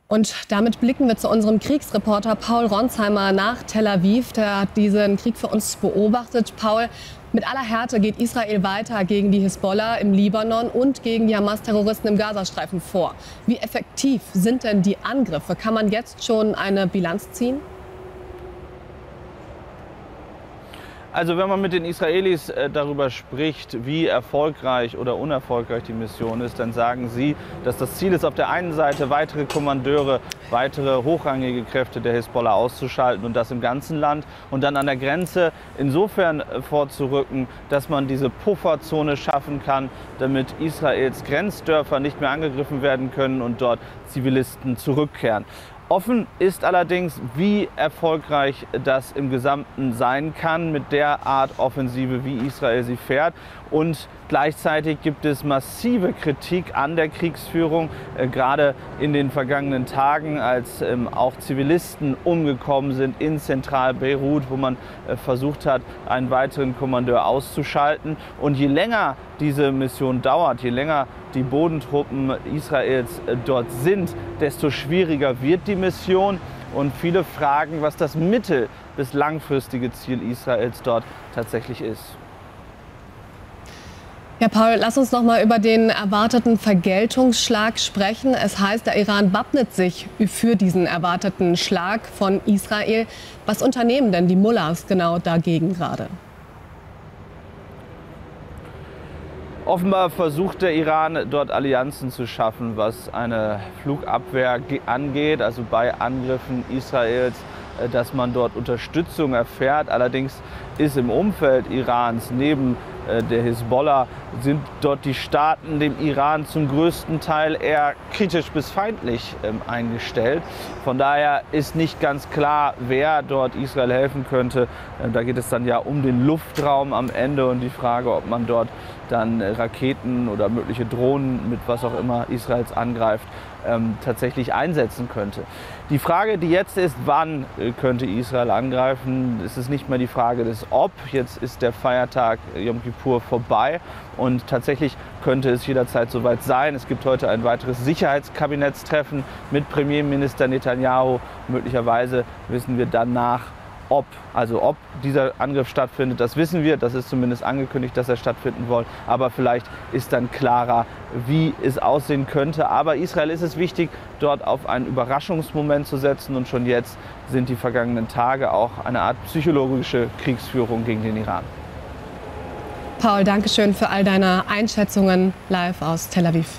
Und damit blicken wir zu unserem Kriegsreporter Paul Ronsheimer nach Tel Aviv. Der hat diesen Krieg für uns beobachtet. Paul, mit aller Härte geht Israel weiter gegen die Hisbollah im Libanon und gegen die Hamas-Terroristen im Gazastreifen vor. Wie effektiv sind denn die Angriffe? Kann man jetzt schon eine Bilanz ziehen? Also wenn man mit den Israelis darüber spricht, wie erfolgreich oder unerfolgreich die Mission ist, dann sagen sie, dass das Ziel ist, auf der einen Seite weitere Kommandeure, weitere hochrangige Kräfte der Hisbollah auszuschalten und das im ganzen Land und dann an der Grenze insofern vorzurücken, dass man diese Pufferzone schaffen kann, damit Israels Grenzdörfer nicht mehr angegriffen werden können und dort Zivilisten zurückkehren. Offen ist allerdings, wie erfolgreich das im Gesamten sein kann mit der Art Offensive, wie Israel sie fährt. Und gleichzeitig gibt es massive Kritik an der Kriegsführung, gerade in den vergangenen Tagen, als auch Zivilisten umgekommen sind in Zentral-Beirut, wo man versucht hat, einen weiteren Kommandeur auszuschalten. Und je länger diese Mission dauert, je länger die Bodentruppen Israels dort sind, desto schwieriger wird die Mission. Und viele fragen, was das mittel- bis langfristige Ziel Israels dort tatsächlich ist. Ja, Paul, lass uns noch mal über den erwarteten Vergeltungsschlag sprechen. Es heißt, der Iran wappnet sich für diesen erwarteten Schlag von Israel. Was unternehmen denn die Mullahs genau dagegen gerade? Offenbar versucht der Iran, dort Allianzen zu schaffen, was eine Flugabwehr angeht, also bei Angriffen Israels, dass man dort Unterstützung erfährt. Allerdings ist im Umfeld Irans neben der Hisbollah sind dort die Staaten dem Iran zum größten Teil eher kritisch bis feindlich eingestellt. Von daher ist nicht ganz klar, wer dort Israel helfen könnte. Da geht es dann ja um den Luftraum am Ende und die Frage, ob man dort dann Raketen oder mögliche Drohnen mit was auch immer Israels angreift, tatsächlich einsetzen könnte. Die Frage, die jetzt ist, wann könnte Israel angreifen, es ist nicht mehr die Frage des Ob. Jetzt ist der Feiertag Yom Kippur vorbei und tatsächlich könnte es jederzeit soweit sein. Es gibt heute ein weiteres Sicherheitskabinettstreffen mit Premierminister Netanyahu. Möglicherweise wissen wir danach, ob dieser Angriff stattfindet, das wissen wir. Das ist zumindest angekündigt, dass er stattfinden soll. Aber vielleicht ist dann klarer, wie es aussehen könnte. Aber Israel ist es wichtig, dort auf einen Überraschungsmoment zu setzen. Und schon jetzt sind die vergangenen Tage auch eine Art psychologische Kriegsführung gegen den Iran. Paul, danke schön für all deine Einschätzungen live aus Tel Aviv.